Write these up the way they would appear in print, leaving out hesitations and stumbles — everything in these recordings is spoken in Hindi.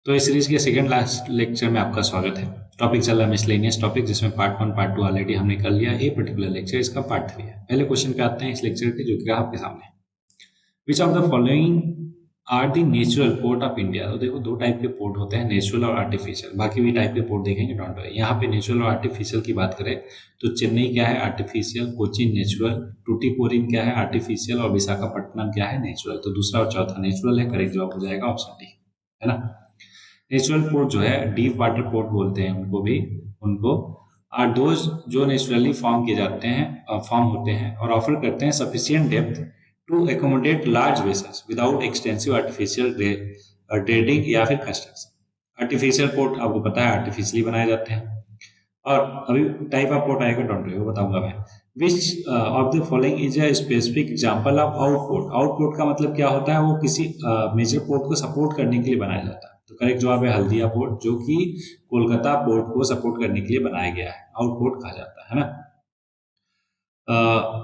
तो इस सीरीज के सेकंड लास्ट लेक्चर में आपका स्वागत है। टॉपिक चल रहा है मिसलेनियस टॉपिक, जिसमें पार्ट 1 पार्ट 2 ऑलरेडी हमने कर लिया। ये पर्टिकुलर लेक्चर इसका पार्ट 3 है। पहले क्वेश्चन पे आते हैं इस लेक्चर के, जो कि आपके सामने है। Which of the following are the natural port of India. तो देखो, दो टाइप के पोर्ट होते हैं, नेचुरल और आर्टिफिशियल। बाकी भी टाइप के पोर्ट देखेंगे, डोंट वरी। यहाँ पे नेचुरल और आर्टिफिशियल की बात करें तो चेन्नई क्या है, आर्टिफिशियल। कोचीन नेचुरल। टूटीकोरिन क्या है, आर्टिफिशियल। और विशाखापट्टनम क्या है, नेचुरल। तो दूसरा और चौथा नेचुरल है। करेक्ट जवाब हो जाएगा ऑप्शन डी, है ना। नेचुरल पोर्ट जो है, डीप वाटर पोर्ट बोलते हैं उनको भी। उनको आर दोज जो नेचुरली फॉर्म किए जाते हैं, फॉर्म होते हैं और ऑफर करते हैं sufficient depth to accommodate large vessels without extensive artificial dredging या फिर कंस्ट्रक्शन। आर्टिफिशियल पोर्ट आपको पता है आर्टिफिशियली बनाए जाते हैं। और अभी टाइप ऑफ पोर्ट आएगा, डोंट वरी, वो बताऊंगा मैं। Which of the following is a specific example of outport. Outport का मतलब क्या होता है, वो किसी मेजर पोर्ट को सपोर्ट करने के लिए बनाया जाता है। तो करेक्ट जवाब है हल्दिया पोर्ट, जो कि कोलकाता पोर्ट को सपोर्ट करने के लिए बनाया गया है। आउटपोर्ट कहा जाता है ना।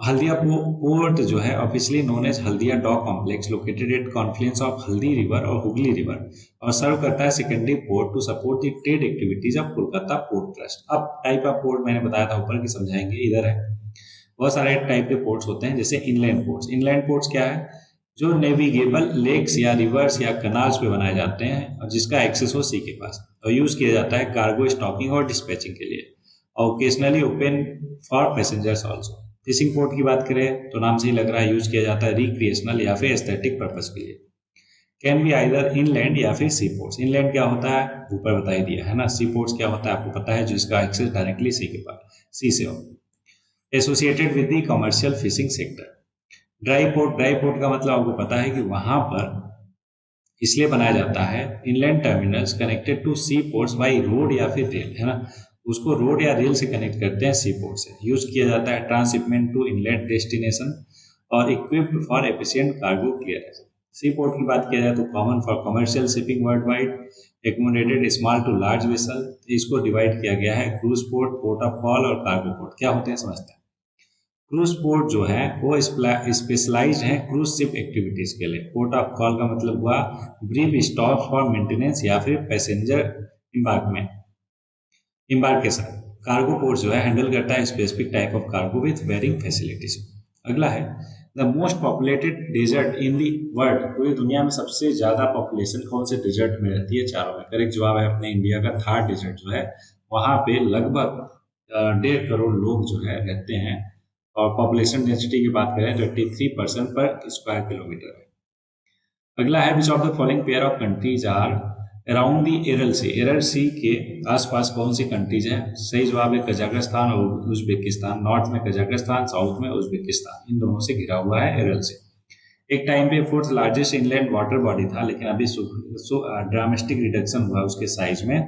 हल्दिया पोर्ट जो है officially known as Haldia dock complex, located at Confluence of हल्दी रिवर और हुगली रिवर, और सर्व करता है secondary port to support the trade activities of Kolkata port trust. अब टाइप ऑफ पोर्ट मैंने बताया था ऊपर की, समझाएंगे, इधर है। बहुत सारे टाइप के पोर्ट्स होते हैं, जैसे इनलैंड पोर्ट्स। इनलैंड पोर्ट्स क्या है, जो नेविगेबल लेक्स या रिवर्स या कनाल्स पे बनाए जाते हैं और जिसका एक्सेस हो सी के पास, और यूज किया जाता है कार्गो स्टॉकिंग और डिस्पैचिंग के लिए, और occasionally open for passengers also. Fishing port की बात करें तो नाम से ही लग रहा है, यूज किया जाता है रिक्रिएशनल या फिर एस्थेटिक पर्पस के लिए। कैन बी आइदर इनलैंड या फिर सी पोर्ट्स। इनलैंड क्या होता है, ऊपर बता ही दिया है ना। सी पोर्ट्स क्या होता है आपको पता है, जिसका एक्सेस डायरेक्टली सी के पास, सी से हो। Associated with the commercial fishing sector. Dry port का मतलब आपको पता है कि वहां पर इसलिए बनाया जाता है, inland terminals connected to sea ports by road या फिर रेल, है ना। उसको रोड या रेल से कनेक्ट करते हैं सी पोर्ट से। यूज किया जाता है ट्रांसशिपमेंट टू इनलैंड डेस्टिनेशन और equipped for efficient cargo clearance. Sea port की बात किया जाए तो common for commercial shipping world wide, accommodated small to large vessel. इसको डिवाइड किया गया है cruise port, port of call और कार्गो पोर्ट। क्या होते हैं समझते हैं। क्रूज पोर्ट जो है वो स्पेशलाइज्ड है क्रूज शिप एक्टिविटीज के लिए। पोर्ट ऑफ कॉल का मतलब हुआ ब्रीफ स्टॉप फॉर मेंटेनेंस या फिर पैसेंजर इम्बार्केशन। कार्गो पोर्ट जो है हैंडल करता है specific type of cargo with varying facilities. अगला है the most populated desert in the world. पूरी दुनिया में सबसे ज्यादा पॉपुलेशन कौन से डेजर्ट में रहती है, चारों में। करेक्ट जवाब है अपने इंडिया का थार डेजर्ट जो है, वहां पे लगभग 1.5 करोड़ लोग जो है रहते हैं। और पॉपुलेशन डेंसिटी की बात करें तो 83% पर स्क्वायर किलोमीटर है। अगला है which of the following pair of countries are around the Aral Sea. Aral Sea के आसपास कौन सी कंट्रीज हैं। सही जवाब है कजाकिस्तान और उज्बेकिस्तान। नॉर्थ में कजाकिस्तान, साउथ में उज्बेकिस्तान, इन दोनों से घिरा हुआ है एरल से। एक टाइम पे fourth largest inland water body था, लेकिन अभी ड्रामेस्टिक रिडक्शन हुआ उसके साइज में।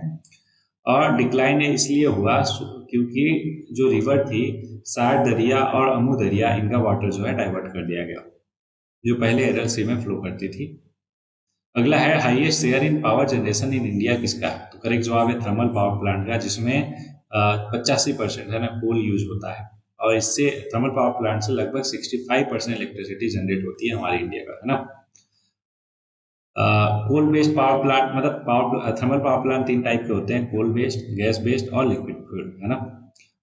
और डिक्लाइन इसलिए हुआ क्योंकि जो रिवर थी, सार दरिया और अमू दरिया, इनका वाटर जो है डाइवर्ट कर दिया गया, जो पहले एरल सी में फ्लो करती थी। अगला है highest share in power generation in India किसका है। तो करेक्ट जवाब है थर्मल पावर प्लांट का, जिसमें 85% है ना कोल यूज होता है। और इससे थर्मल पावर प्लांट से लगभग 65% इलेक्ट्रिसिटी जनरेट होती है हमारे इंडिया का, है ना। कोल बेस्ड पावर प्लांट मतलब थर्मल पावर प्लांट 3 टाइप के होते हैं, कोल बेस्ड, गैस बेस्ड और लिक्विड फ्यूल, है ना।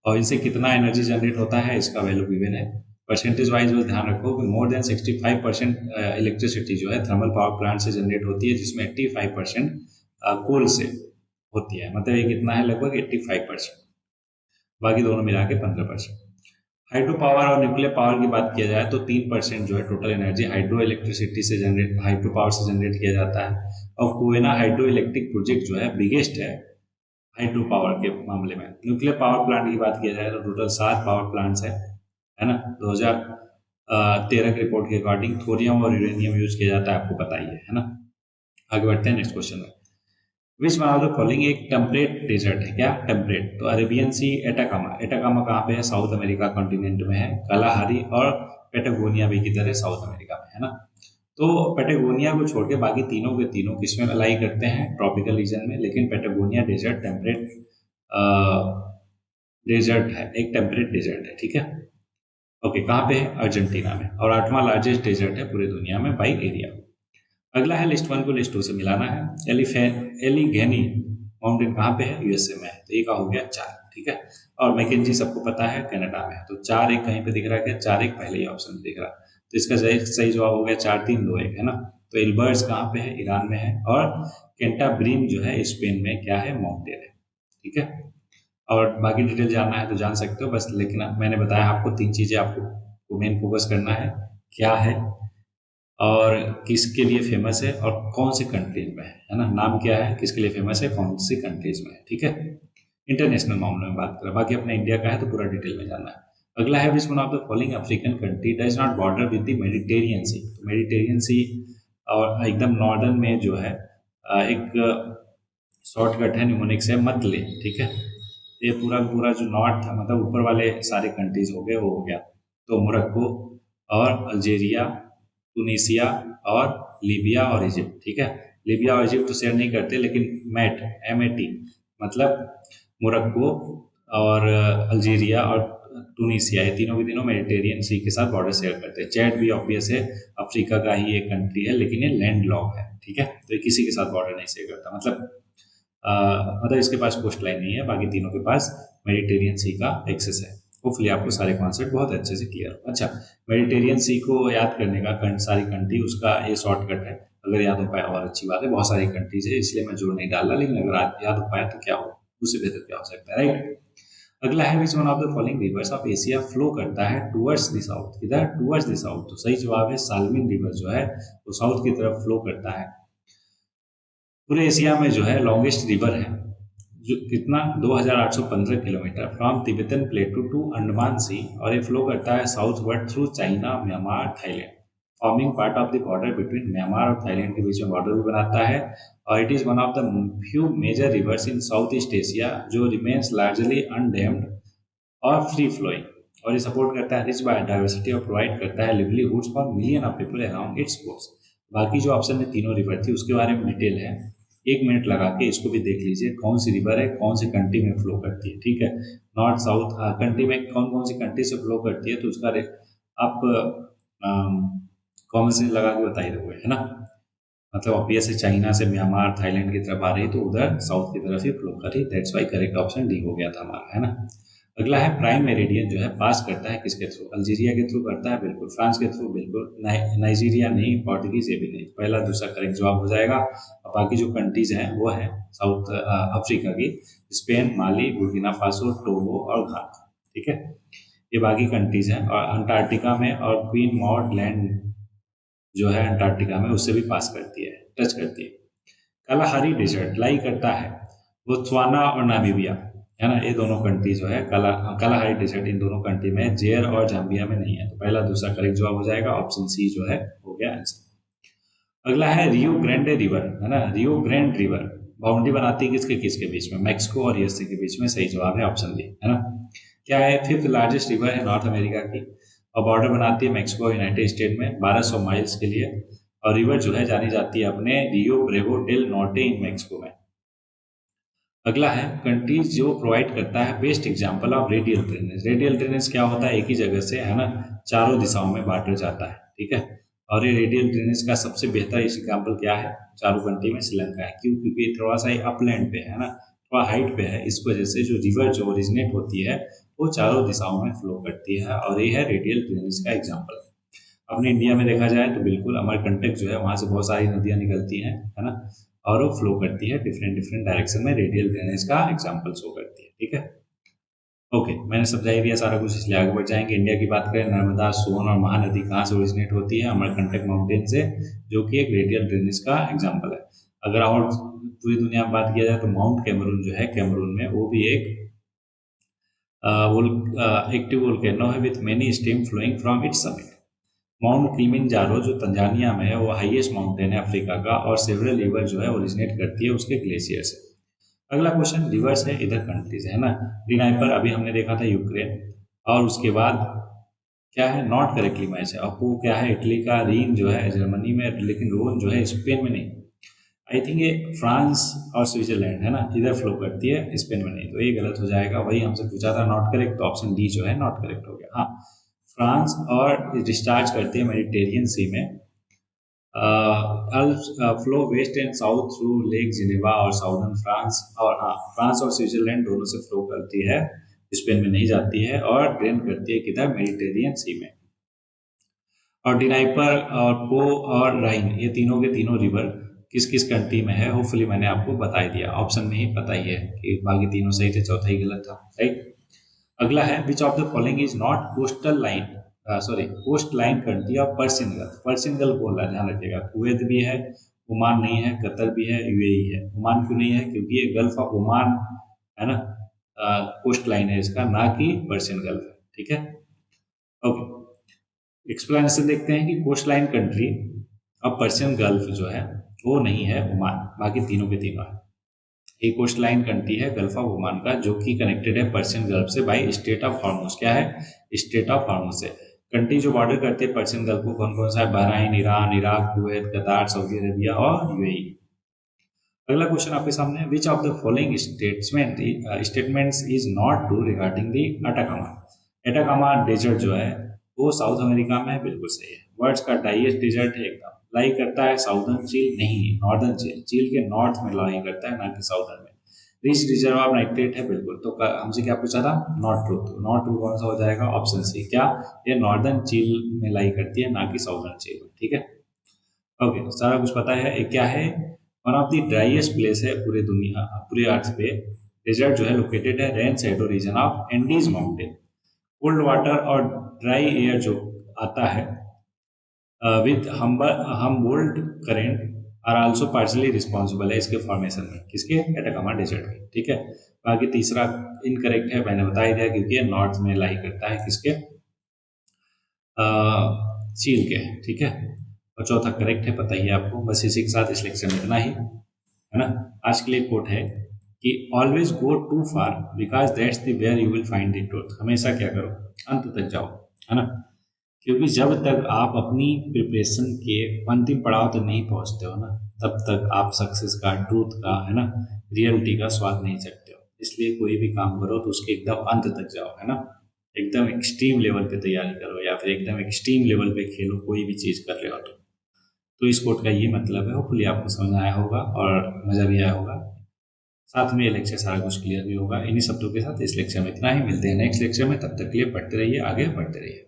और इनसे कितना एनर्जी जनरेट होता है इसका वैल्यू गिवन है। परसेंटेज वाइज बस ध्यान रखो कि मोर देन 65% इलेक्ट्रिसिटी जो है थर्मल पावर प्लांट से जनरेट होती है, जिसमें 85% कोल से होती है। मतलब ये कितना है, लगभग 85%। बाकी दोनों मिला के 15%। हाइड्रो पावर और न्यूक्लियर पावर की बात किया जाए तो 3% जो है टोटल एनर्जी हाइड्रो इलेक्ट्रिसिटी से जनरेट, हाइड्रो पावर से जनरेट किया जाता है। और कोयना हाइड्रो इलेक्ट्रिक प्रोजेक्ट जो है बिगेस्ट है हाइड्रो पावर के मामले में। न्यूक्लियर पावर प्लांट की बात किया जाए तो टोटल 7 पावर प्लांट्स है ना। 2013 की रिपोर्ट के अकॉर्डिंग थोरियम और यूरेनियम यूज किया जाता है, आपको पता ही है ना। आगे बढ़ते हैं नेक्स्ट क्वेश्चन में। विच वन ऑफ द फॉलोइंग एक टेम्परेट डेजर्ट है। क्या टेम्परेट, तो अरेबियन सी, एटाकामा। एटाकामा कहाँ पे है, साउथ अमेरिका कॉन्टिनेंट में है। कालाहारी और पेटागोनिया भी किधर है, साउथ अमेरिका में, है ना। तो पेटागोनिया को छोड़ के बाकी तीनों के तीनों किसमें अलाई करते हैं, ट्रॉपिकल रीजन में। लेकिन पेटागोनिया डेजर्ट टेम्परेट डेजर्ट है, एक टेम्परेट डेजर्ट है, ठीक है। ओके, कहाँ पे है, अर्जेंटीना में। और 8वां लार्जेस्ट डेजर्ट है पूरी दुनिया में बाई एरिया। अगला है लिस्ट वन को लिस्ट टू से मिलाना है। एलिगेनी माउंटेन कहाँ पे है? यूएसए में है। तो ये का हो गया 4, ठीक है। और मैकेंजी सबको पता है कनाडा में है। तो 4-1 कहीं पे दिख रहा है क्या? 4-1 पहले ही ऑप्शन में दिख रहा है। तो इसका सही सही जवाब हो गया 4-3-2-1, है ना। तो इल्बर्ट्स कहाँ पे है? ईरान में है। और कैंटाब्रीम जो है स्पेन में क्या है? माउंटेन है, ठीक है। और बाकी डिटेल जानना है तो जान सकते हो बस, लेकिन मैंने बताया आपको 3 चीजें आपको मेन फोकस करना है, क्या है और किसके लिए फेमस है और कौन सी कंट्रीज में है ना। नाम क्या है, किसके लिए फेमस है, कौन सी कंट्रीज में है, ठीक है। इंटरनेशनल मामले में बात करें, बाकी अपने इंडिया का है तो पूरा डिटेल में जानना है। अगला है which one of the following African country does not border with the Mediterranean Sea. तो मेडिटेरियन सी और एकदम नॉर्दर्न में जो है एक शॉर्टकट है न्यूमोनिक से मत ले, ठीक है। ये पूरा पूरा जो नॉर्थ है मतलब ऊपर वाले सारे कंट्रीज हो गए, वो हो गया। तो मोरक्को और अल्जेरिया, टूनिसिया और लीबिया और इजिप्ट, ठीक है। लीबिया और इजिप्ट तो शेयर नहीं करते, लेकिन MAT मतलब मोरक्को और अल्जीरिया और टूनिसिया, ये तीनों के तीनों मेडिटेरियन सी के साथ बॉर्डर शेयर करते हैं। चैड भी ऑब्वियस है, अफ्रीका का ही एक कंट्री है, लेकिन ये लैंड लॉक है, ठीक है। तो ये किसी के साथ बॉर्डर नहीं शेयर करता, मतलब इसके पास कोस्ट लाइन नहीं है, बाकी तीनों के पास मेडिटेरियन सी का एक्सेस है। होपफुली आपको सारे कॉन्सेप्ट बहुत अच्छे से क्लियर हो। अच्छा, मेडिटेरियन सी को याद करने का सारी कंट्री उसका ये शॉर्टकट है। अगर याद हो पाया और अच्छी बात है, बहुत सारी कंट्रीज है इसलिए मैं जोर नहीं डाल रहा, लेकिन अगर याद हो पाया तो क्या हो, उससे बेहतर क्या हो सकता है, राइट। अगला है which one of the following rivers of Asia flow करता है टुवर्ड्स द साउथ। इधर टुवर्ड्स द साउथ, तो सही जवाब है साल्विन रिवर जो है वो साउथ की तरफ फ्लो करता है। पूरे एशिया में जो है लॉन्गेस्ट रिवर है, जो कितना 2815 kilometre from Tibetan plateau to Andaman Sea, और ये फ्लो करता है southward through China, Myanmar, Thailand, forming part of the border between Myanmar और थाईलैंड के बीच में बॉर्डर भी बनाता है। और it is one of the few major rivers in South East Asia जो रिमेन्स लार्जली अनडैम्ड और फ्री फ्लोइंग, और ये सपोर्ट करता है रिच बायोडाइवर्सिटी और प्रोवाइड करता है livelihoods for million of people around its course. बाकी जो ऑप्शन में तीनों रिवर थी उसके बारे में डिटेल है, 1 मिनट लगा के इसको भी देख लीजिए, कौन सी रिवर है, कौन सी कंट्री में फ्लो करती है, ठीक है। नॉर्थ साउथ कंट्री में कौन कौन सी कंट्री से फ्लो करती है, तो उसका आप कॉमन सेंस लगा के बता ही दोगे, है ना। मतलब ऑब्वियस है चाइना से म्यांमार थाईलैंड की तरफ आ रही तो उधर साउथ की तरफ ही फ्लो कर रही, that's why correct option D हो गया था हमारा, है ना। अगला है प्राइम मेरिडियन जो है पास करता है किसके थ्रू? अल्जीरिया के थ्रू करता है, बिल्कुल। फ्रांस के थ्रू, बिल्कुल। नाइजीरिया नहीं, पोर्टुगीज ये भी नहीं। पहला दूसरा करेक्ट जवाब हो जाएगा। और बाकी जो कंट्रीज हैं वो है साउथ अफ्रीका की, स्पेन, माली, बुर्किना फासो, टोगो और घाना, ठीक है। ये बाकी कंट्रीज हैं। और अंटार्कटिका में और क्वीन मॉड लैंड जो है अंटार्कटिका में, उससे भी पास करती है, टच करती है। कालाहारी डेजर्ट लाई करता है बोत्सवाना और नामीबिया, है ना। ये दोनों कंट्री जो है कालाहारी डेजर्ट इन दोनों कंट्री में, जेयर और जाम्बिया में नहीं है। तो पहला दूसरा करेक्ट जवाब हो जाएगा, ऑप्शन सी जो है हो गया आंसर। अगला है रियो ग्रैंडे रिवर, है ना। रियो ग्रैंड रिवर बाउंड्री बनाती है किसके किसके बीच में? मैक्सिको और यूएसए के बीच में। सही जवाब है ऑप्शन डी, है ना। क्या है? 5th लार्जेस्ट रिवर है नॉर्थ अमेरिका की, और बॉर्डर बनाती है मैक्सिको और यूनाइटेड स्टेट में 1200 माइल्स के लिए। और रिवर जो है जानी जाती है अपने Rio Bravo del Norte in Mexico में। अगला है कंट्रीज जो प्रोवाइड करता है best example of radial drainage. Radial drainage क्या होता है? एक ही जगह से, है ना, चारों दिशाओं में बांटा जाता है, ठीक है। और ये रेडियल ड्रेनेज का सबसे बेहतर एग्जांपल क्या है चारों कंट्री में? श्रीलंका है। क्यों? क्योंकि थोड़ा सा अपलैंड पे है ना, थोड़ा हाइट पे है, इस वजह से जो रिवर जो ओरिजिनेट होती है वो चारों दिशाओं में फ्लो करती है, और ये है रेडियल ड्रेनेज का एग्जाम्पल। अपने इंडिया में देखा जाए तो बिल्कुल अमरकंटक जो है वहां से बहुत सारी नदियां निकलती हैं, है ना, और वो फ्लो करती है डिफरेंट डिफरेंट डायरेक्शन में, रेडियल ड्रेनेज का एग्जाम्पल शो करती है, ठीक है। ओके, मैंने समझा ही दिया सारा कुछ, इसलिए आगे बढ़ जाएंगे। इंडिया की बात करें, नर्मदा, सोन और महानदी कहाँ से ओरिजिनेट होती है? अमरकंटक माउंटेन से, जो कि एक रेडियल ड्रेनेज का एग्जाम्पल है। अगर और पूरी दुनिया में बात किया जाए तो माउंट कैमरून जो है, कैमरून में, वो भी एक एक्टिव वोल्केनो है with many steam flowing from its summit. Mount Kilimanjaro जो तंजानिया में है वो हाईएस्ट माउंटेन है अफ्रीका का, और सेवरल रिवर जो है ओरिजिनेट करती है उसके ग्लेशियर से। अगला क्वेश्चन रिवर्स है, इधर कंट्रीज है ना। रिनाइपर अभी हमने देखा था यूक्रेन, और उसके बाद क्या है? नॉट करेक्टली मैच है। और वो क्या है? इटली का। रीन जो है जर्मनी में, लेकिन रोन जो है स्पेन में नहीं। आई थिंक ये फ्रांस और स्विट्जरलैंड है ना, इधर फ्लो करती है, स्पेन में नहीं। तो ये गलत हो जाएगा, वही हमसे पूछा था नॉट करेक्ट, तो ऑप्शन डी जो है नॉट करेक्ट हो गया। हाँ, फ्रांस और डिस्चार्ज करती है मेडिटेरियन सी में, Alps flow west and south through lake Geneva और साउदर्न फ्रांस, और हाँ फ्रांस और स्विट्जरलैंड दोनों से फ्लो करती है, स्पेन में नहीं जाती है, और ड्रेन करती है किधर, मेडिटेरियन सी में। और डिनाइपर और पो और राइन, ये तीनों के तीनों रिवर किस किस कंट्री में है, होपफुली मैंने आपको बता ही दिया, ऑप्शन में ही पता ही है कि बाकी तीनों सही थे, चौथा ही गलत था, राइट। अगला है which of the following is not coastal line, sorry coast line country of Persian gulf. Persian gulf बोल रहा है, ध्यान रखिएगा। कुवैत भी है, ओमान नहीं है, कतर भी है, यूएई है। ओमान क्यों नहीं है, क्योंकि ये गल्फ ऑफ ओमान है ना, कोस्ट लाइन है इसका, ना कि पर्सियन गल्फ है, ठीक है। ओके, एक्सप्लेनेशन देखते हैं कि कोस्ट लाइन कंट्री अब पर्शियन गल्फ जो है वो नहीं है ओमान, बाकी तीनों के तीनों है। एक कोस्ट लाइन कंट्री है गल्फ ऑफ ओमान का, जो कि कनेक्टेड है पर्शियन गल्फ से बाय स्टेट ऑफ हॉर्मुज। क्या है, स्टेट ऑफ हॉर्मुज से। कंट्री जो बॉर्डर करती है पर्शियन गल्फ को, कौन कौन सा है, Bahrain, Iran, Iraq, Kuwait, Qatar, Saudi Arabia और यूएई। अगला क्वेश्चन आपके सामने है, which of the following statements is not true regarding the Atacama. Atacama desert जो है वो साउथ अमेरिका में है, बिल्कुल सही है। वर्ल्ड्स का डाइएस्ट डेजर्ट है एकदम। लाई करता है साउदर्न चील, नहीं नॉर्दर्न चील, चील के नॉर्थ में लाई करता है, ना कि साउदर्न में। रिच रिजर्व ऑफ नाइट्रेट है, बिल्कुल। तो हमसे क्या पूछा था, नॉट ट्रू। तो नॉट ट्रू कौन सा हो जाएगा, ऑप्शन सी। क्या, ये नॉर्दर्न चील में लाई करती है, ना कि साउदर्न चील में, ठीक है। ओके, सारा कुछ पता है। एक क्या है, one of the driest place है पूरे दुनिया, पूरे अर्थ पे। डेजर्ट जो है लोकेटेड है rain shadow region of Andes mountain. Cold water और ड्राई एयर जो आता है with Humboldt current are also partially responsible है इसके फॉर्मेशन में, किसके, एटाकामा डेजर्ट के, ठीक है। बाकी तीसरा इनकरेक्ट है, मैंने बता ही दिया, क्योंकि ये नॉर्थ में लाई करता है, किसके, चील के, ठीक है। और चौथा करेक्ट है, पता ही है आपको। बस इसी के साथ इस लेक्चर में इतना ही है ना। आज के लिए कोट है कि always go to far because that's the where you will find the truth. हमेशा क्या करो, अंत तक जाओ, है ना। क्योंकि जब तक आप अपनी प्रिपरेशन के अंतिम पड़ाव तक नहीं पहुंचते हो ना, तब तक आप सक्सेस का, ट्रूथ का, है ना, रियलिटी का स्वाद नहीं सकते हो। इसलिए कोई भी काम करो तो उसके एकदम अंत तक जाओ, है ना। एकदम एक्सट्रीम लेवल पे तैयारी करो, या फिर एकदम एक्सट्रीम लेवल पे खेलो, कोई भी चीज़ कर रहे हो तो इस कोट का ये मतलब है। होपफुली आपको समझ आया होगा और मज़ा भी आया होगा। साथ में ये लेक्चर सारा कुछ क्लियर भी होगा। इन्हीं शब्दों के साथ इस लेक्चर में इतना ही। मिलते हैं नेक्स्ट लेक्चर में, तब तक के लिए पढ़ते रहिए, आगे बढ़ते रहिए।